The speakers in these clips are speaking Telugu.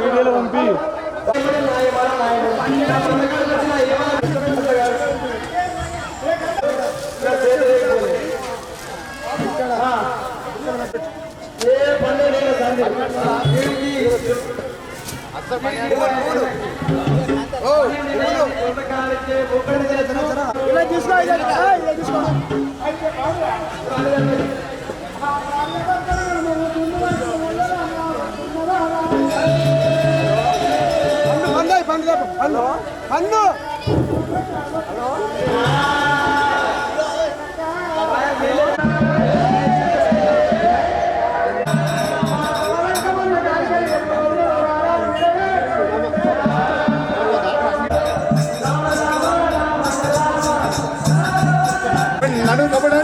వీడియోలో పంపి ఇలా తీసుకో హలో హలో నడు కబడ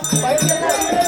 Hallelujah.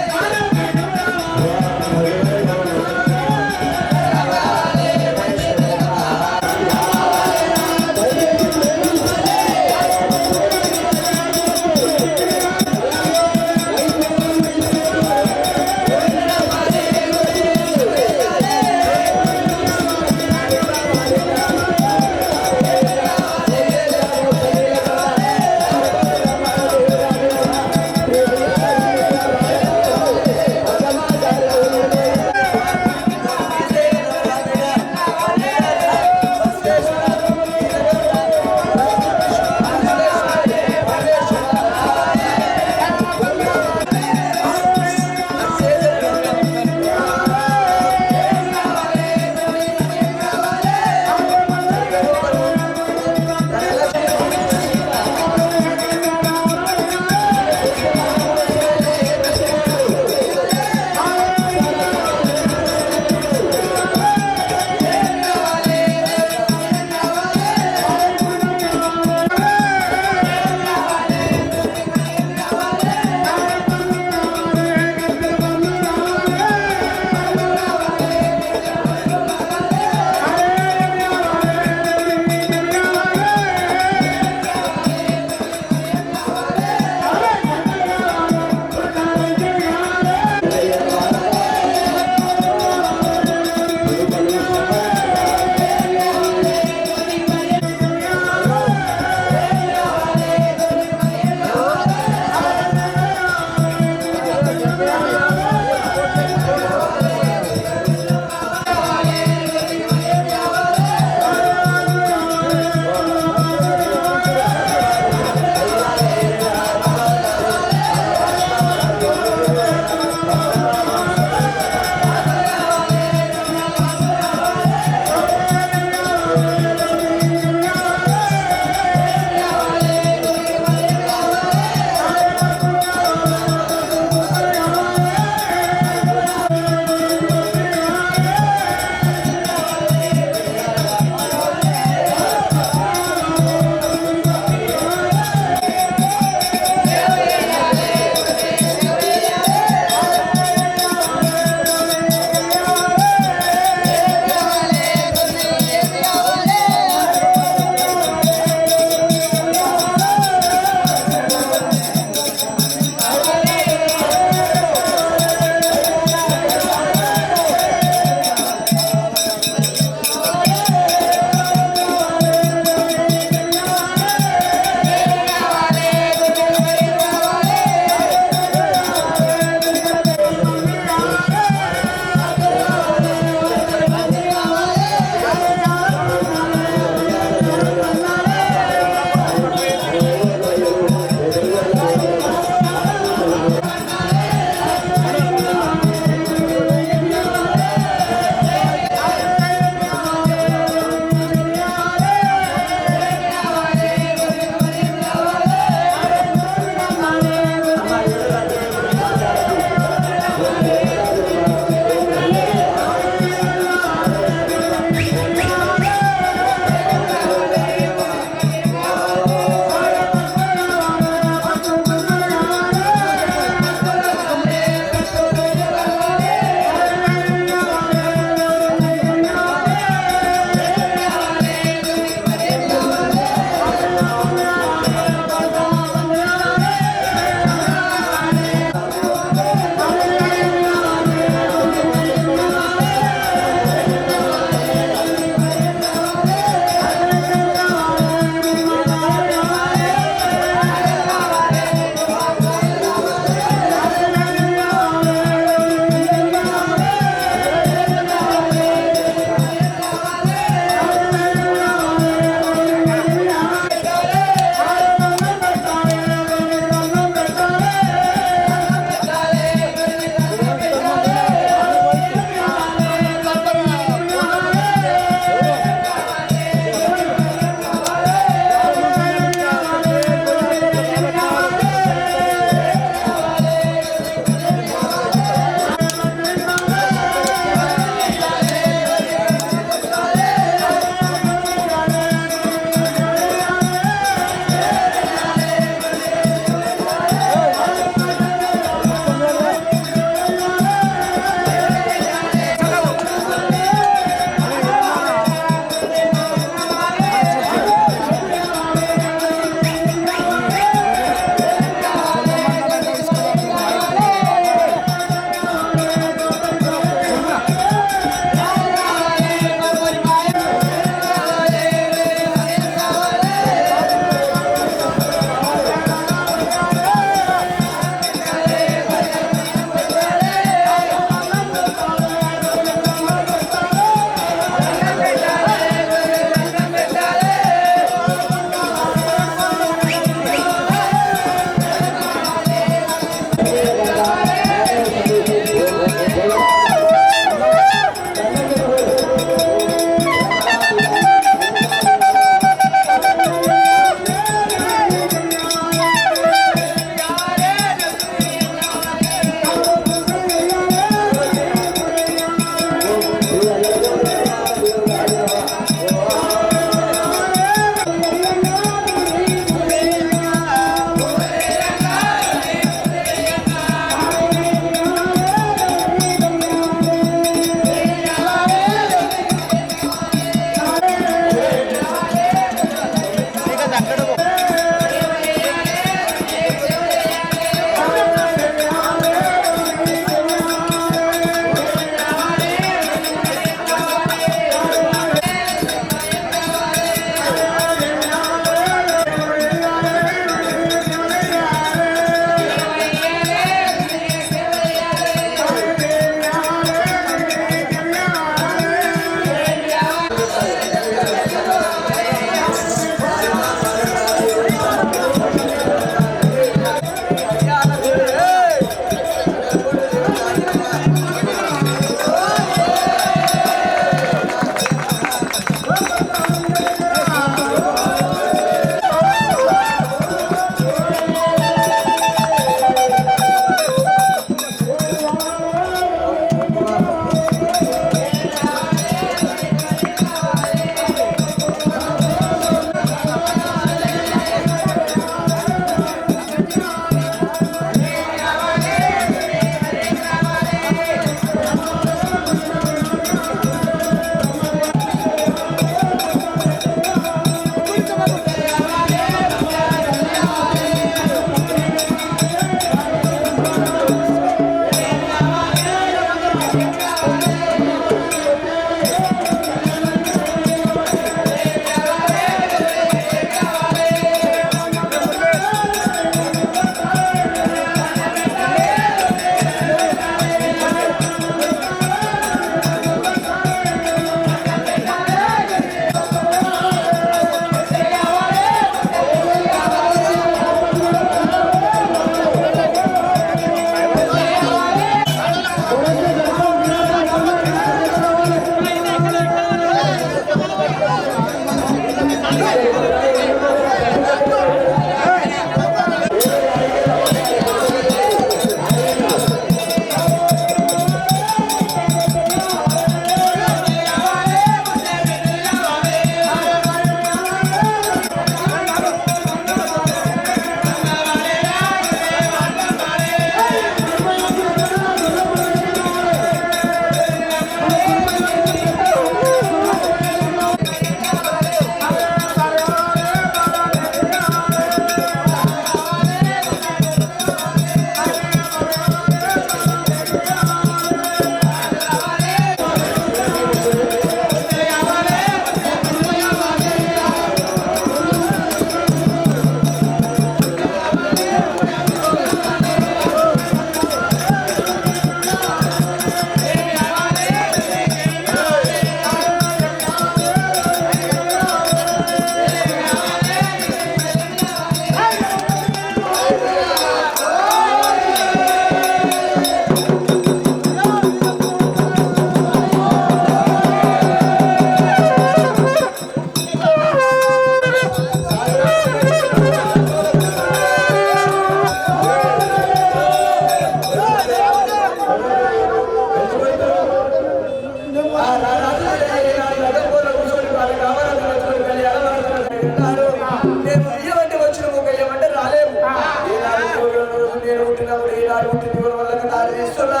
నేను పుట్టినప్పుడు ఈనాడు పుట్టిన వల్ల దారి తీస్తున్నా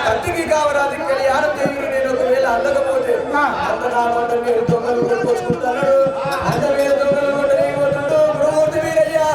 కత్తికి కావరాది కళ్యాణం దేవుడు నేను ఒకవేళ అందకపోతే అంత నా మాట మీరు దొంగలు కొట్టుకుంటున్నాడు అంత మీరు దొంగలు కొట్టుకుంటూ గురుమూర్తి వీరయ్యా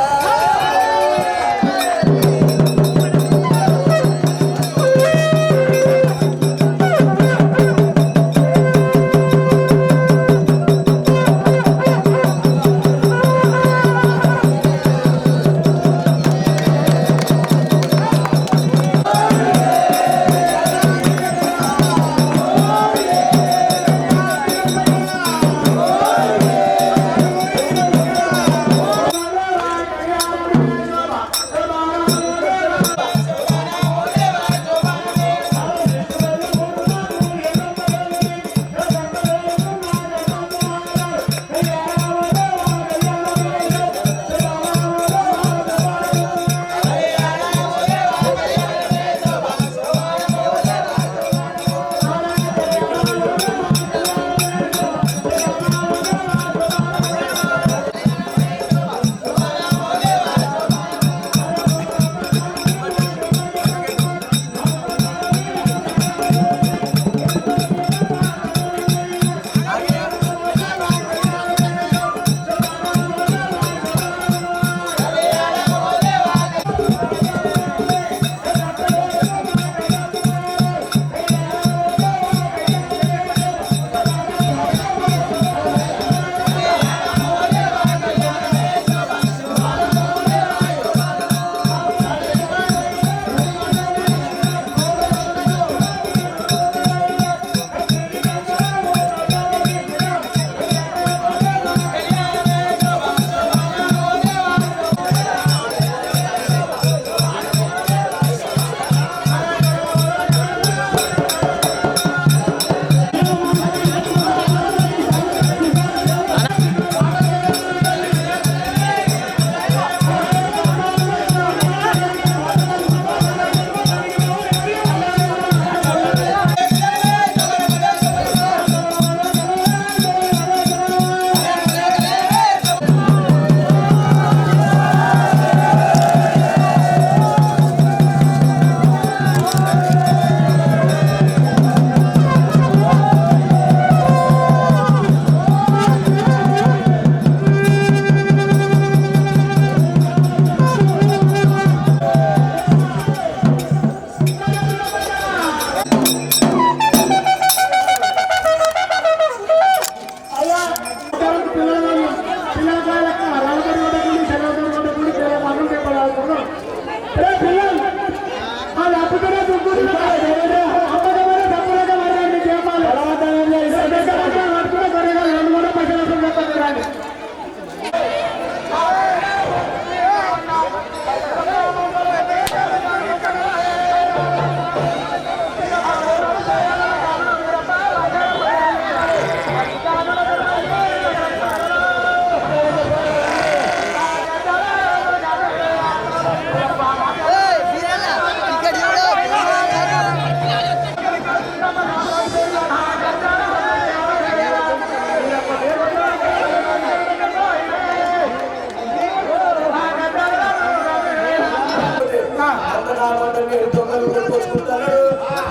మీరు దొంగలు కొట్టుకుంటున్నాడు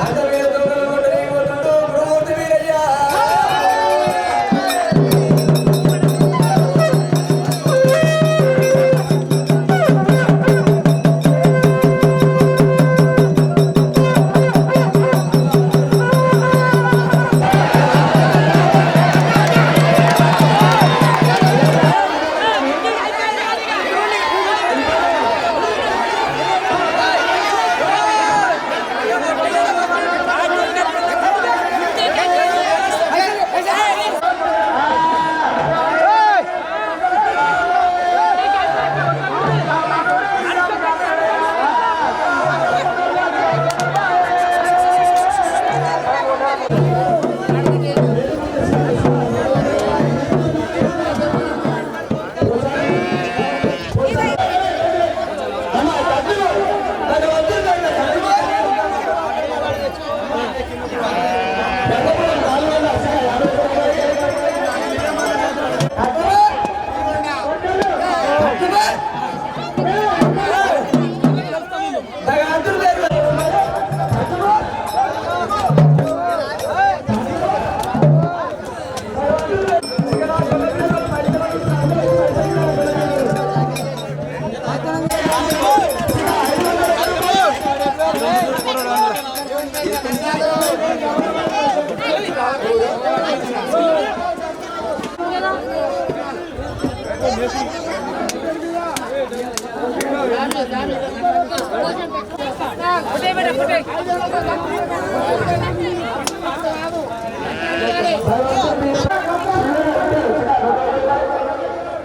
అంత మీరు దొంగలు కొట్టుకుంటూ గురుమూర్తి వీరయ్యా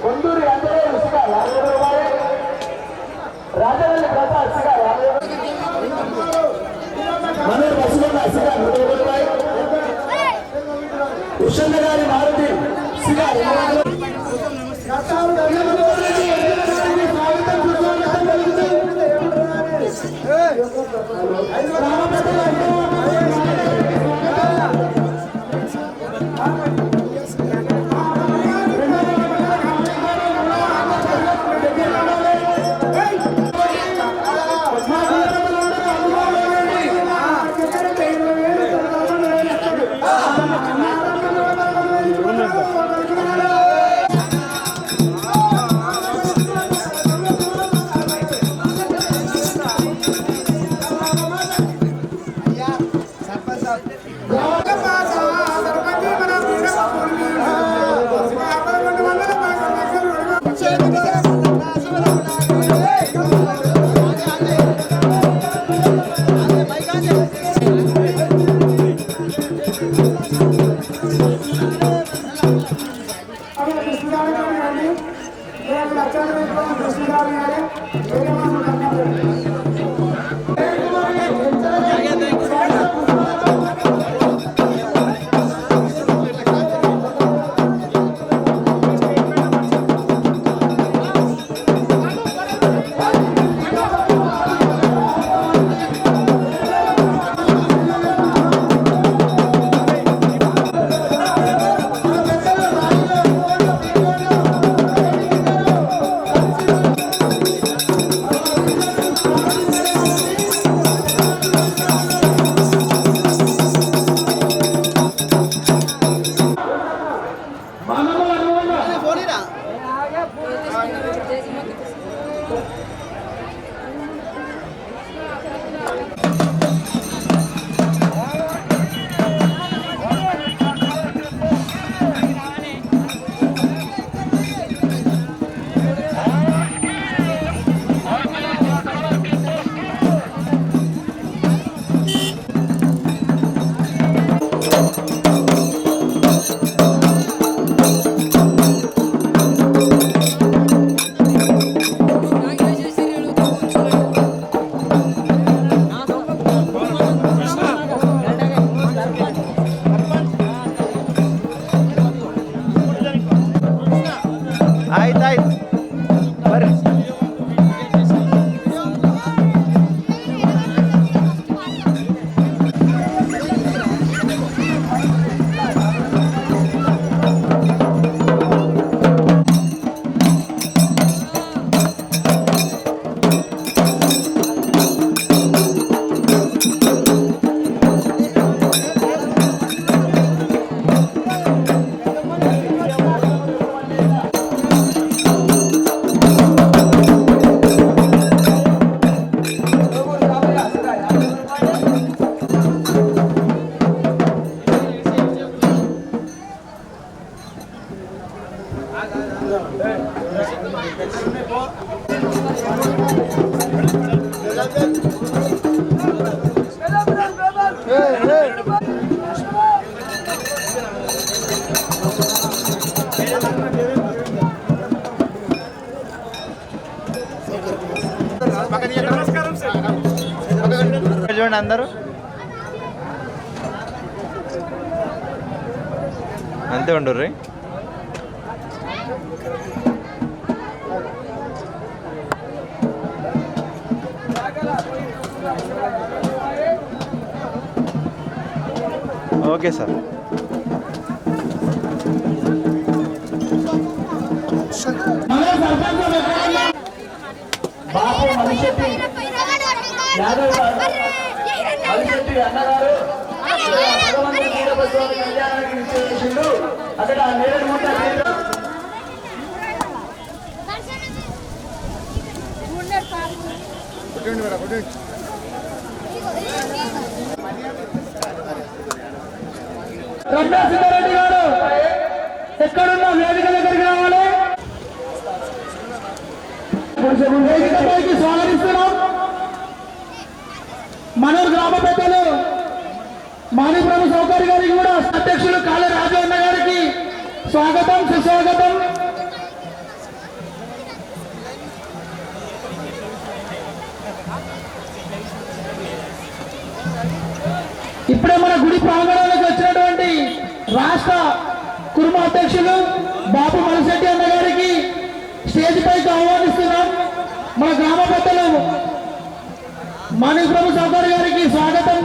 కొండూరి అందరూ ఇసుక 50 రూపాయలు, రాజవల్లి ప్రసాద్ ఇసుక 50 మనోహర్ బస్సుకొండ ఇసుక 120 రూపాయలు, ఉషన్న గారి మారుతి ఇసుక 200 చూడండి అందరూ అంతే ఉండరు. Okay sir. అన్నగారు భగవంతుడి వీరభద్రస్వామి కళ్యాణానికి విచ్చేసిండు. అక్కడ నేరేడు ముట్ట రమణాసిద్ధారెడ్డి గారు ఎక్కడున్నా వేదిక దగ్గరికి రావాలి. వేదికపైకి స్వాగతిస్తున్నాం. మనూరు గ్రామ పెద్దలు మాణిప్రభు సౌకర్య గారికి కూడా అధ్యక్షులు కాళీ రాజు అన్న గారికి స్వాగతం, సుస్వాగతం. ఇప్పుడే మన గుడి ప్రాంగణానికి వచ్చినటువంటి రాష్ట్ర కుర్మ అధ్యక్షులు బాబు మలిశెట్టి అన్న గారికి స్టేజ్ పైకి ఆహ్వానిస్తున్నాం. మన గ్రామ పెద్దలు మాణిప్రభు సౌకర్య గారికి స్వాగతం.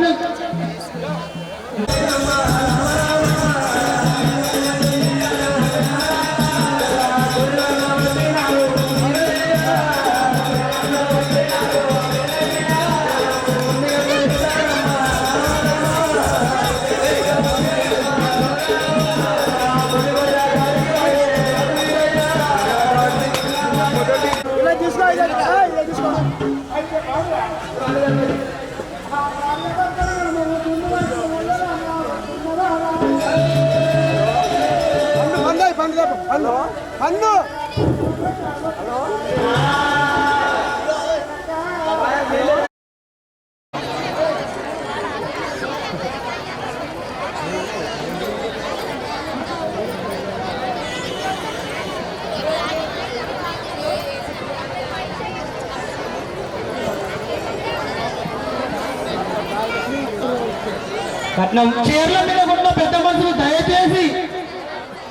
పన్ను చీరల మీద ఉన్న పెద్ద మనుషులు దయచేసి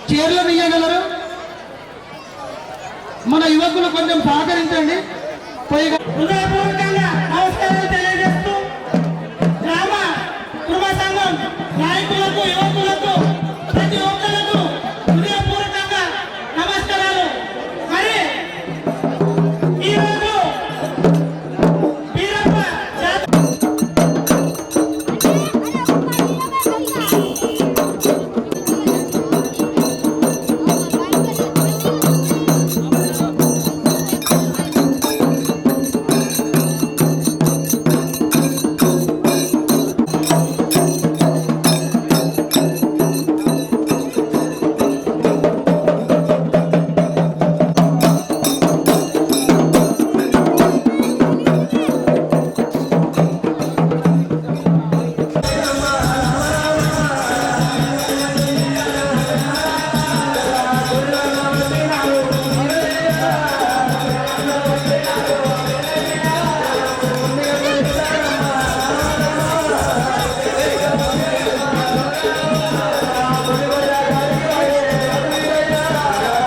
చీరలు తీయగలరు. మన యువకులు కొంచెం సహకరించండి. హృదయపూర్వకంగా నమస్కారాలు తెలియజేస్తూ గ్రామ కుటుంబ సంఘం నాయకులకు, యువకులకు, ప్రతి ఒక్కరికి హృదయపూర్వకంగా నమస్కారాలు. మరి ఈరోజు వీరప్ప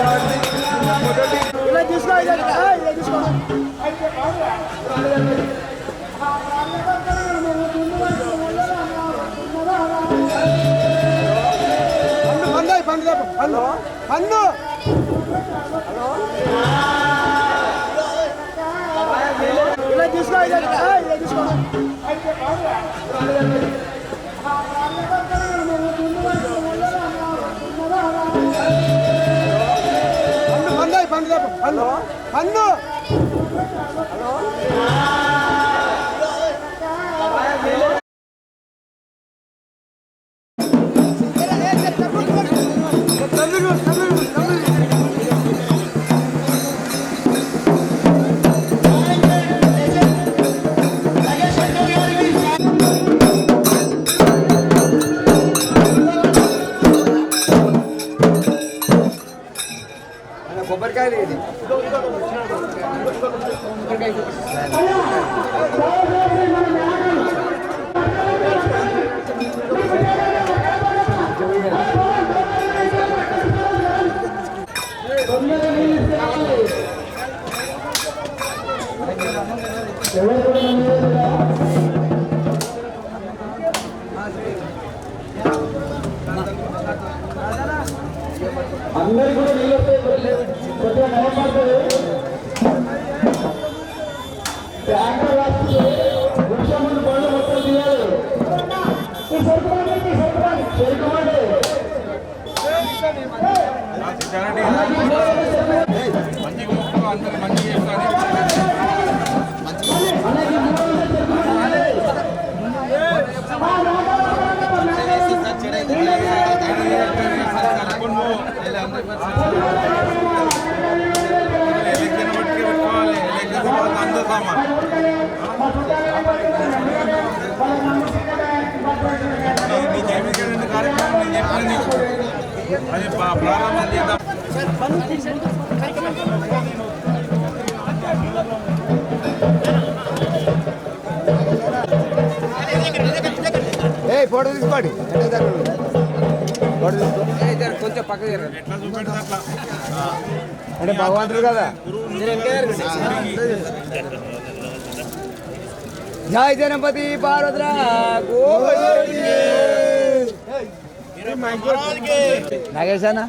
పన్ను ఇలా తీసుకో పన్ను పన్ను కొబ్బరికాయలు ఇది అందరూ కూడా నీళ్ళు కొద్దిగా నయపడుతుంది. ట్యాంకర్ రాసి వృక్షములు పళ్ళు మొత్తం తీయాలి. ఫోటో తీసుకోండి ఫోటో తీసుకో కొంచెం పక్క అంటే భగవంతుడు కదా. జై జనపతి పార్వతరా నాగేశ్ అన్న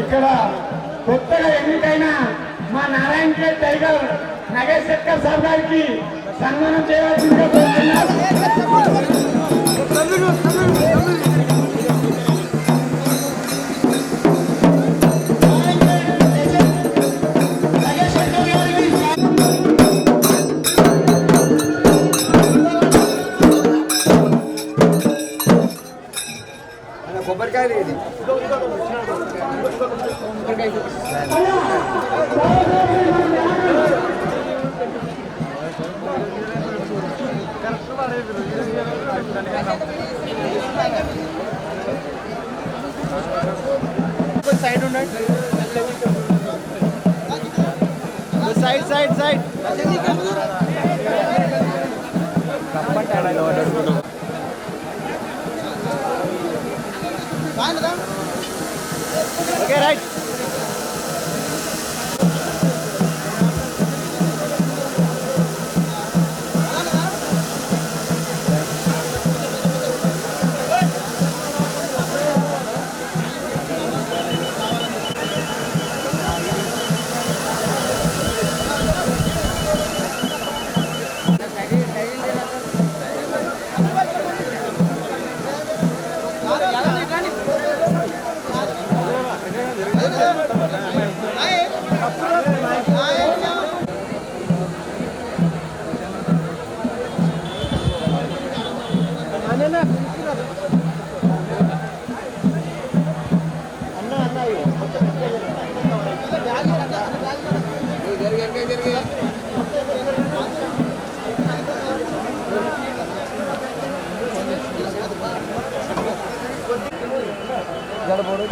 ఇక్కడ కొత్తగా ఎన్నికైన మా నారాయణ ఖేడ్ టైగర్ నగేష్ శెట్కర్ సార్ గారికి సన్మానం చేయవలసిందిగా కోరుతున్నాను. కొబ్బరికాయలు ఇది సైడ్ ఉండండి. Side side side okay right.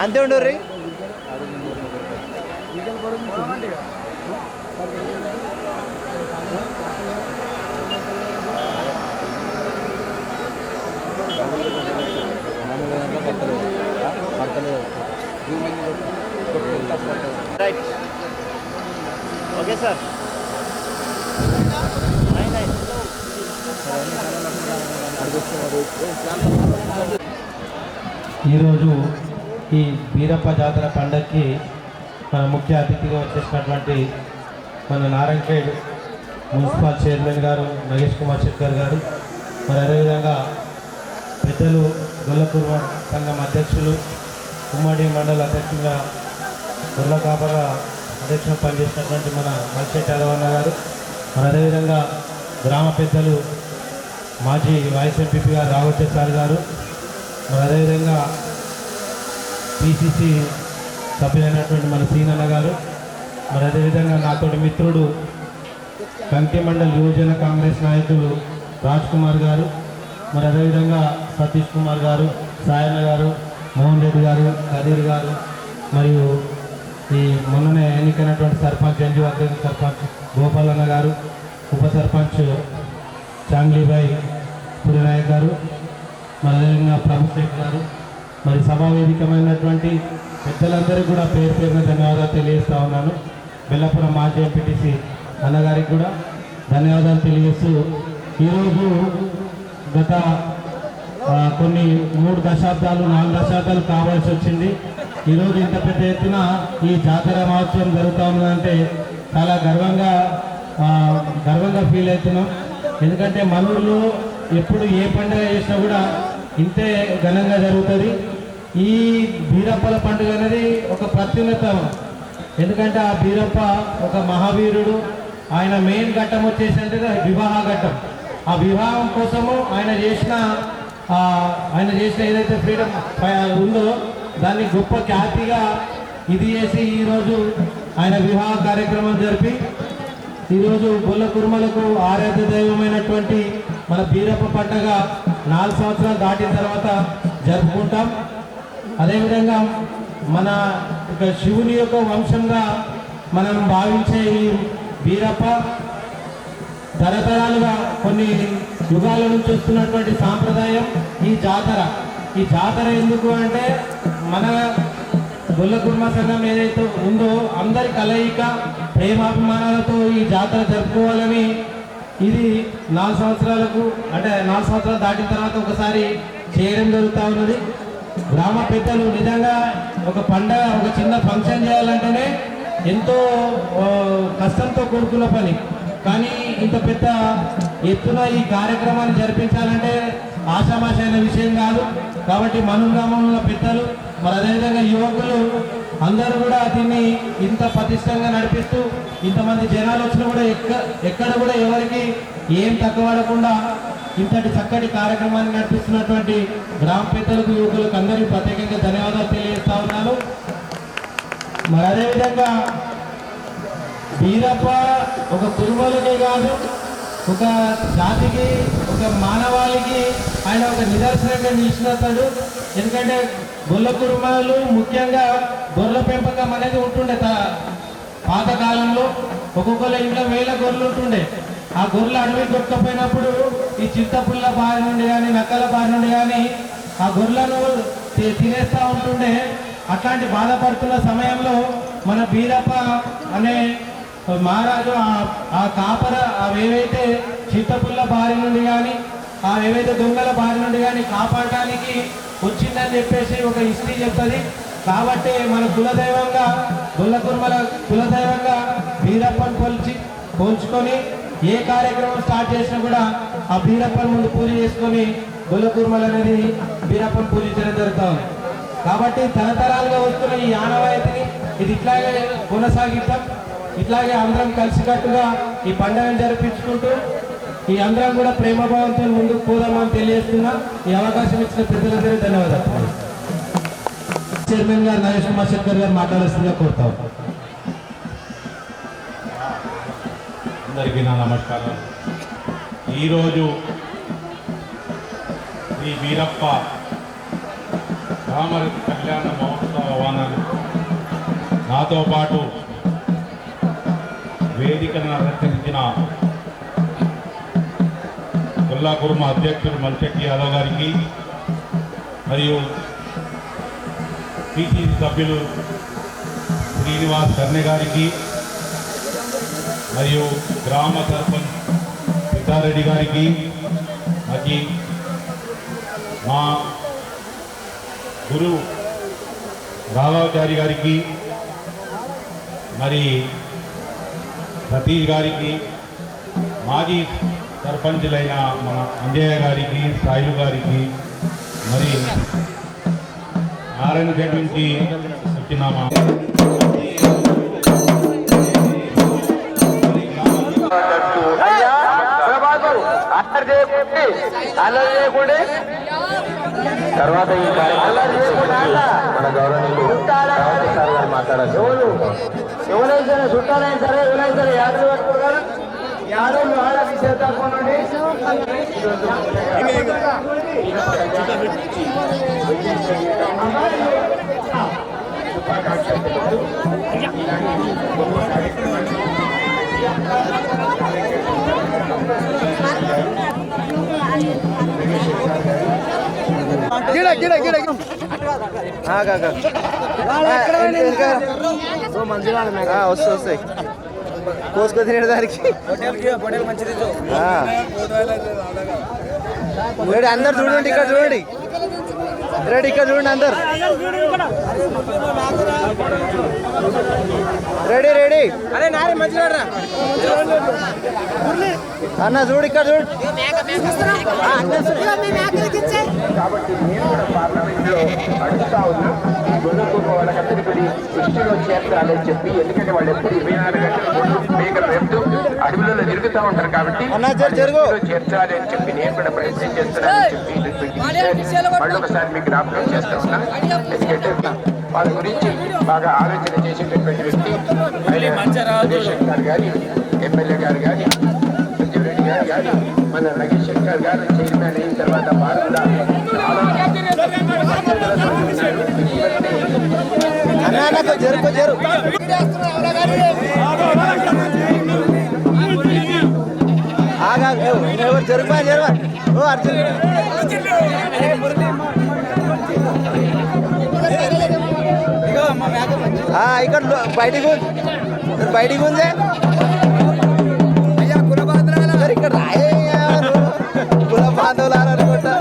అంతే ఉండు రీ. Right okay sir. ఈరోజు ఈ బీరప్ప జాతర పండగకి మన ముఖ్య అతిథిగా వచ్చేసినటువంటి మన నారాయణఖేడ్ మున్సిపల్ చైర్మన్ గారు నగేష్ కుమార్ శెట్కర్ గారు, మరి అదేవిధంగా పెద్దలు గొల్లకుర్మ సంఘం అధ్యక్షులు, ఉమ్మడి మండల అధ్యక్షులుగా గొల్ల కాపర అధ్యక్షులు పనిచేసినటువంటి మన మల్శెట్టి యాదవన్న గారు, మరి అదేవిధంగా గ్రామ పెద్దలు మాజీ వైస్ ఎంపీపీ గారు రాఘవచారి గారు, మరి అదేవిధంగా పిసిసి సభ్యులైనటువంటి మన సీనన్న గారు, మరి అదేవిధంగా నాతోటి మిత్రుడు కంకి మండల్ యువజన కాంగ్రెస్ నాయకులు రాజ్ కుమార్ గారు, మరి అదేవిధంగా సతీష్ కుమార్ గారు, సాయన్న గారు, మోహన్ రెడ్డి గారు, కదీర్ గారు, మరియు ఈ మొన్ననే ఎన్నికైనటువంటి సర్పంచ్ జంజువర్గ సర్పంచ్ గోపాలన్న గారు, ఉప సర్పంచ్ చాంగ్లీబాయ్ పురినాయక్ గారు, మరి అదేవిధంగా ప్రభుత్వ గారు, మరి సభావేదికమైనటువంటి పెద్దలందరికీ కూడా పేరు పేరున ధన్యవాదాలు తెలియజేస్తా ఉన్నాను. బెల్లపురం మాజీ ఎంపీటీసీ అన్నగారికి కూడా ధన్యవాదాలు తెలియజేస్తూ, ఈరోజు గత కొన్ని 3 దశాబ్దాలు 4 దశాబ్దాలు కావాల్సి వచ్చింది. ఈరోజు ఇంత పెద్ద ఎత్తున ఈ జాతర మహోత్సవం జరుగుతూ ఉందంటే చాలా గర్వంగా ఫీల్ అవుతున్నాం. ఎందుకంటే మనూరులో ఎప్పుడు ఏ పండుగ చేసినా కూడా ఇంతే ఘనంగా జరుగుతుంది. ఈ బీరప్పల పండుగ అనేది ఒక ప్రత్యున్నత. ఎందుకంటే ఆ బీరప్ప ఒక మహావీరుడు. ఆయన మెయిన్ ఘట్టం వచ్చేసి అంటే వివాహ ఘట్టం. ఆ వివాహం కోసము ఆయన చేసిన ఏదైతే ఫ్రీడమ్ ఉందో దాన్ని గొప్ప ఖ్యాతిగా ఇది చేసి ఈరోజు ఆయన వివాహ కార్యక్రమం జరిపి ఈరోజు గొల్ల కుర్మలకు ఆరాధ్య దైవమైనటువంటి మన బీరప్ప పండగ 4 సంవత్సరాలు దాటిన తర్వాత జరుపుకుంటాం. అదేవిధంగా మన శివుని యొక్క వంశంగా మనం భావించే ఈ బీరప్ప తరతరాలుగా కొన్ని యుగాల నుంచి వస్తున్నటువంటి సాంప్రదాయం ఈ జాతర ఎందుకు అంటే మన గొల్ల కుర్మ సంఘం ఏదైతే ఉందో అందరి కలయిక ప్రేమాభిమానాలతో ఈ జాతర జరుపుకోవాలని ఇది 4 సంవత్సరాలకు అంటే 4 సంవత్సరాలు దాటిన తర్వాత ఒకసారి చేయడం జరుగుతూ ఉన్నది. గ్రామ పెద్దలు నిజంగా ఒక పండగ ఒక చిన్న ఫంక్షన్ చేయాలంటేనే ఎంతో కష్టంతో కూడుకున్న పని. కానీ ఇంత పెద్ద ఎత్తున ఈ కార్యక్రమాన్ని జరిపించాలంటే ఆషామాషైన విషయం కాదు. కాబట్టి మన గ్రామంలో పెద్దలు మరి అదేవిధంగా యువకులు అందరూ కూడా దీన్ని ఇంత పటిష్టంగా నడిపిస్తూ ఇంతమంది జనాలు వచ్చినా కూడా ఎక్కడ కూడా ఎవరికి ఏం తక్కువడకుండా ఇంతటి చక్కటి కార్యక్రమాన్ని నడిపిస్తున్నటువంటి గ్రామ పెద్దలకు యువకులకు అందరికీ ప్రత్యేకంగా ధన్యవాదాలు తెలియజేస్తా ఉన్నాను. మరి అదేవిధంగా బీరప్ప ఒక కుటుంబాలకే కాదు ఒక జాతికి ఒక మానవాళికి ఆయన ఒక నిదర్శనంగా నిలిచినతాడు. ఎందుకంటే గొల్ల కుటుంబాలు ముఖ్యంగా గొర్రెల పెంపకం అనేది ఉంటుండే. పాతకాలంలో ఒక్కొక్కళ్ళ ఇంట్లో 1000 గొర్రెలు ఉంటుండే. ఆ గొర్రెలు అడవికి దొరకపోయినప్పుడు ఈ చిత్తపుల్ల బారి నుండి కానీ నక్కల బారి నుండి కానీ ఆ గొర్రెలను తినేస్తూ ఉంటుండే. అట్లాంటి బాధపడుతున్న సమయంలో మన బీరప్ప అనే మహారాజు ఆ కాపర అవేవైతే చిత్తపుల్ల బారి నుండి కానీ ఏవైతే దొంగల బారి నుండి కానీ కాపాడటానికి వచ్చిందని చెప్పేసి ఒక హిస్టరీ చెప్తుంది. కాబట్టి మన కులదైవంగా గొల్ల కుర్మల కులదైవంగా బీరప్పని పోల్చుకొని ఏ కార్యక్రమం స్టార్ట్ చేసినా కూడా ఆ బీరప్పని ముందు పూజ చేసుకొని గొల్ల కుర్మలు అనేది బీరప్పని పూజించడం జరుగుతుంది. కాబట్టి తరతరాలుగా వస్తున్న ఈ ఆనవాయితీని ఇది ఇట్లాగే కొనసాగిద్దాం. ఇట్లాగే అందరం కలిసికట్టుగా ఈ పండుగను జరిపించుకుంటూ ఈ అందరం కూడా ప్రేమభావంతో ముందుకు పోదామని తెలియజేస్తున్నా. ఈ అవకాశం ఇచ్చిన పెద్దలందరూ ధన్యవాదాలు. చైర్మన్ గారు నరేష్ కుమార్ శెట్కర్ గారు మాట్లాడాల్సిందిగా కోరుతాం. అందరికీ నా నమస్కారం. ఈరోజు ఈ వీరప్ప రామ కళ్యాణ మహోత్సవాన్ని నాతో పాటు వేదికను అలంకరించిన గొల్ల కుర్మ అధ్యక్షుడు మల్శెట్టి యాదవ్ గారికి మరియు పిసిసి సభ్యులు శ్రీనివాస్ కర్ణె గారికి మరియు గ్రామ సర్పంచ్ సిద్ధారెడ్డి గారికి మరి మా గురు రాఘవాచారి గారికి మరి సతీష్ గారికి మాజీ సర్పంచులైన మన అంజయ్య గారికి సాయిలు గారికి మరి నారాయణ గేట్ నుంచి వచ్చిన మా తర్వాత ఈ మన గౌరవనీయులు మాట్లాడారు. ఎవరైనా చుట్టాలైనా సరే ఎవరైనా సరే యాదలు పట్టుకుంటారు. యాదవులు ఆడ విశేషాలండి వస్తాయి కోసుకొని తినే దానికి అందరు చూడండి, ఇక్కడ చూడండి, రెడీ ఇక్కడ చూడండి, అందరు రెడీ రెడీ అన్న చూడు, ఇక్కడ చూడు. కాబట్టి నేను కూడా పార్లమెంట్లో అడుగుతా ఉన్నా ఈ గొల్లకుర్మ వాళ్ళకందరికీ దృష్టిలో చేర్చాలని చెప్పి. ఎందుకంటే వాళ్ళు ఎప్పుడు 24 గంటలు మేకలు రేపుతూ అడవులలో తిరుగుతూ పెరుగుతూ ఉంటారు కాబట్టి అన్నా, జరుగు. వాళ్ళు చేర్చాలి అని చెప్పి నేను కూడా ప్రయత్నం చేస్తున్నానని చెప్పి మళ్ళీ ఒకసారి మీకు జ్ఞాపకం చేస్తా ఉన్నా. ఎందుకంటే వాళ్ళ గురించి బాగా ఆలోచన చేసేటటువంటి వ్యక్తి సురేష్ గారు కానీ, ఎమ్మెల్యే గారు కానీ, రెడ్డి గారు కానీ, మన నగేష్ శంకర్ గారు చైర్మన్ అయిన తర్వాత వారు కూడా జరుగు ఎవరు జరుగు ఓ అర్జున్ ఇక్కడ బయటికి ఉంది అయ్యా కుల బాంధవులు ఇక్కడ రాయ్యా కుల బాంధవులు అనుకుంటా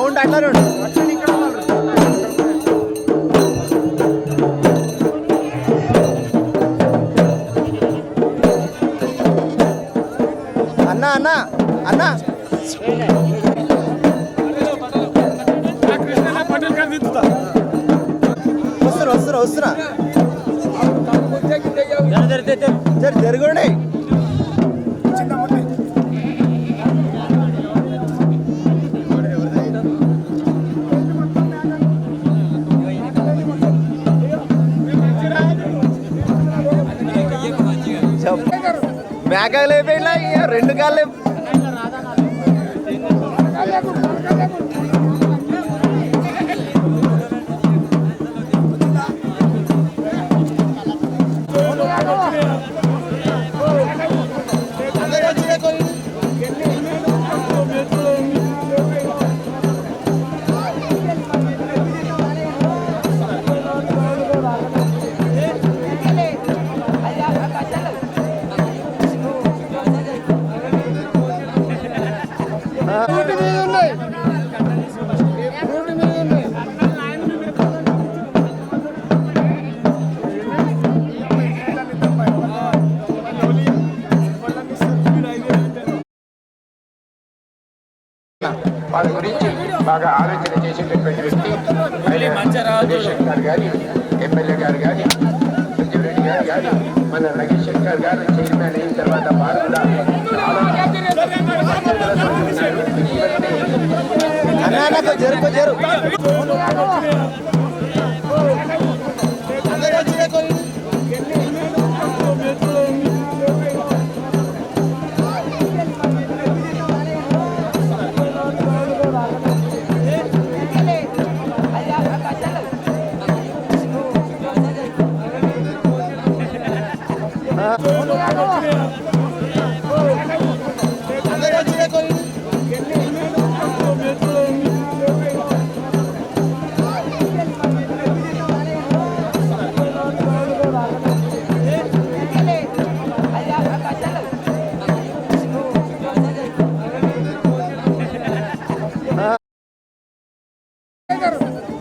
ఉండి అట్లా అన్నా అన్నా అన్నా వస్తున్నా జరగండి మేకాలు అయిపోయినా రెండు కాళ్ళు వాళ్ళ గురించి బాగా ఆలోచన చేసేటటువంటి వ్యక్తి సురేష్ గారు కానీ, ఎమ్మెల్యే గారు కానీ, రెడ్డి గారు కానీ, మన నగేష్ శంకర్ గారు చైర్మన్ అయిన తర్వాత వారు కూడా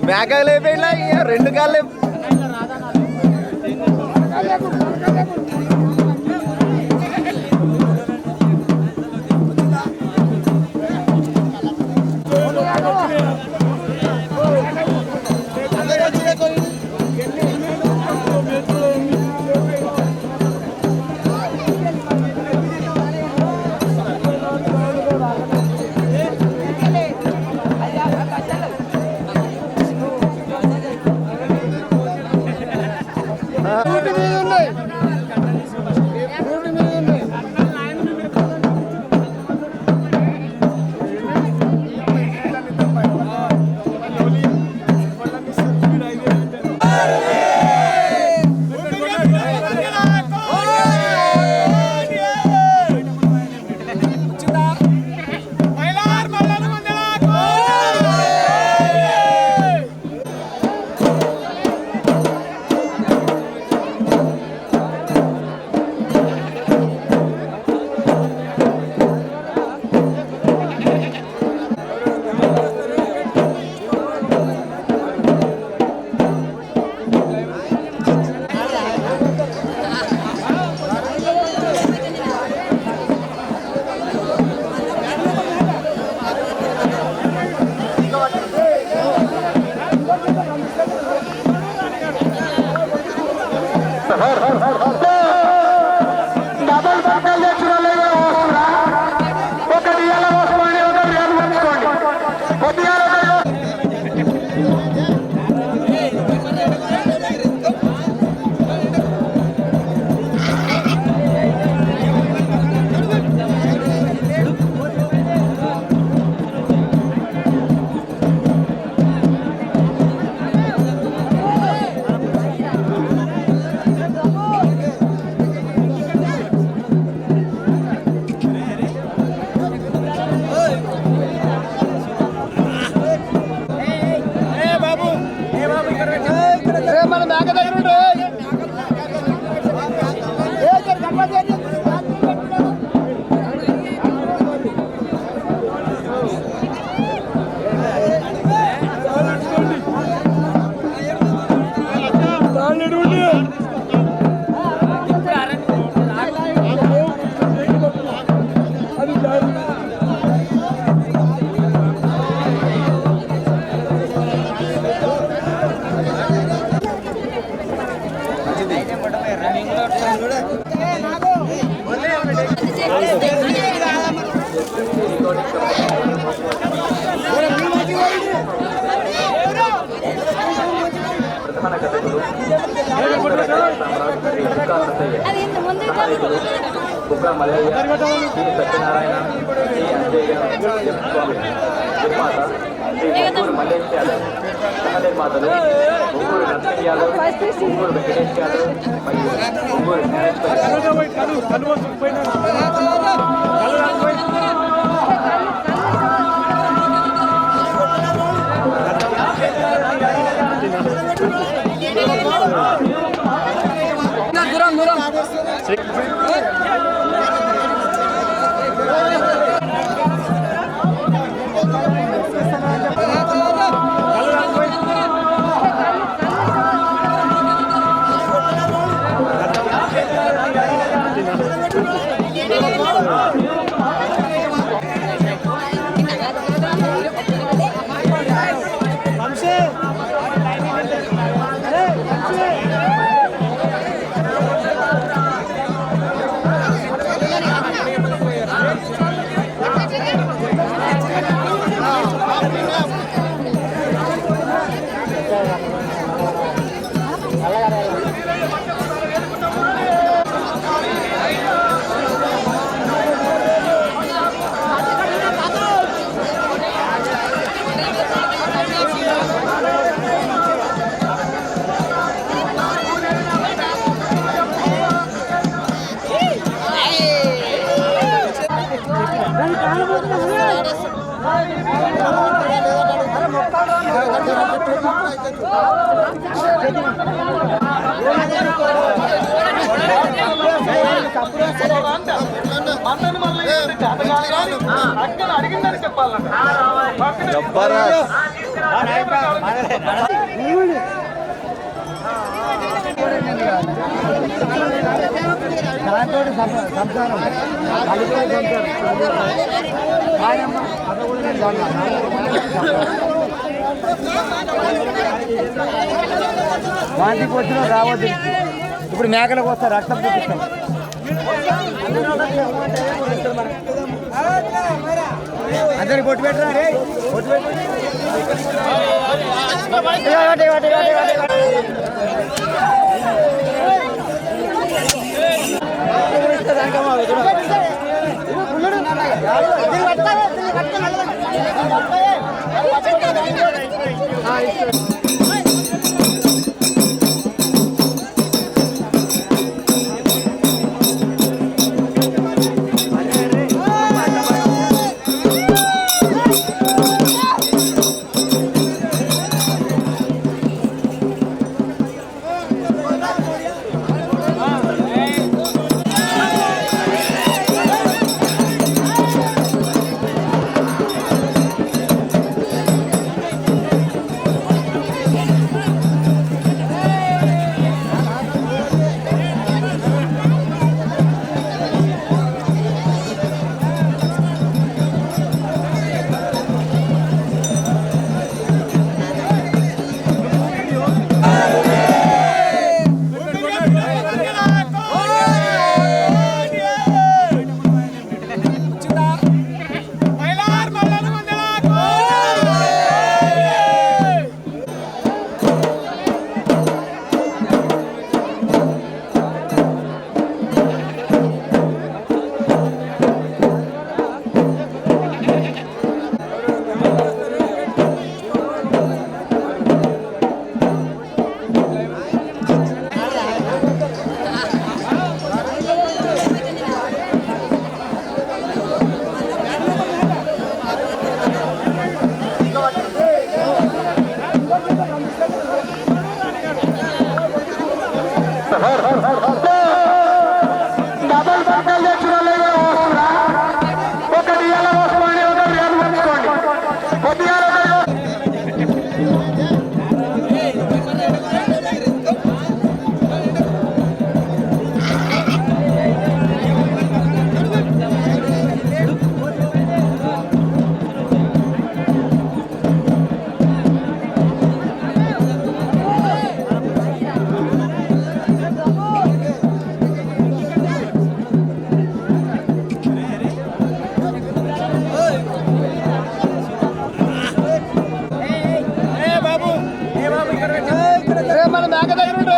మేకాలు అయిపోయినా రెండు కాళ్ళు మన మేక దగ్గర ఉండే ప్రధాన కథకులు బుగ్గ మల్లయ్య, శ్రీ సత్యనారాయణ, శ్రీ అంజయ్య, ఎం స్వామి, నిర్మాత శ్రీ ముగ్గురు మల్లేష్ యాదవ్, సహ నిర్మాతలు ముగ్గురు నర్సింగ్ యాదవ్, ముగ్గురు వెంకటేష్ యాదవ్ మరియు ముగ్గురు అడిగిందని చెప్పాలంట. సంసారం వాటికి వచ్చిన రావద్దు. ఇప్పుడు మేకలకు వస్తారు, రక్తం చూపిస్తాం. అందరికి కొట్టు పెట్టరా రే, కొట్టు పెట్టు. డబల్ పక్కలు తెచ్చిన వస్తుందా? ఒకటి ఇలా వస్తుంది, ఒకటి రేపు పంచుకోండి. కొద్దిగా మన మేక దగ్గర ఉండు.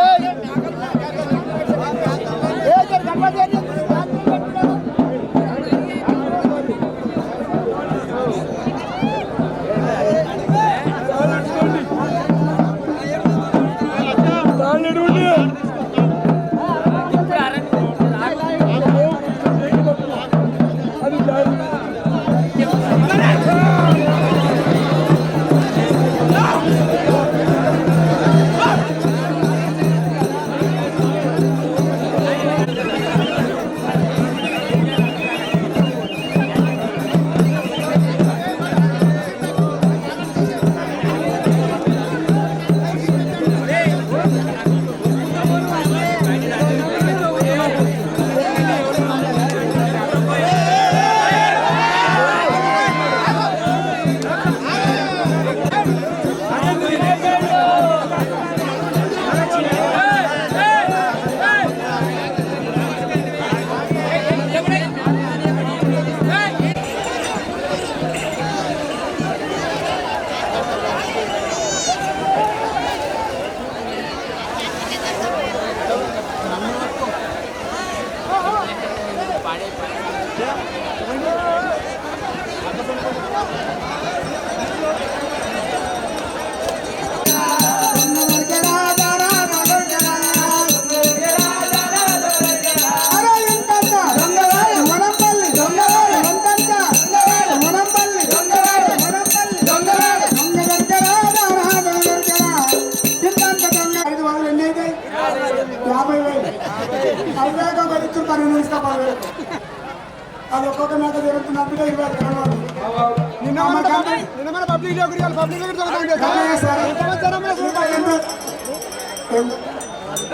అది ఒక్కొక్క మేక జరుగుతున్నట్టుగా నిన్న మన పబ్లిక్ దగ్గర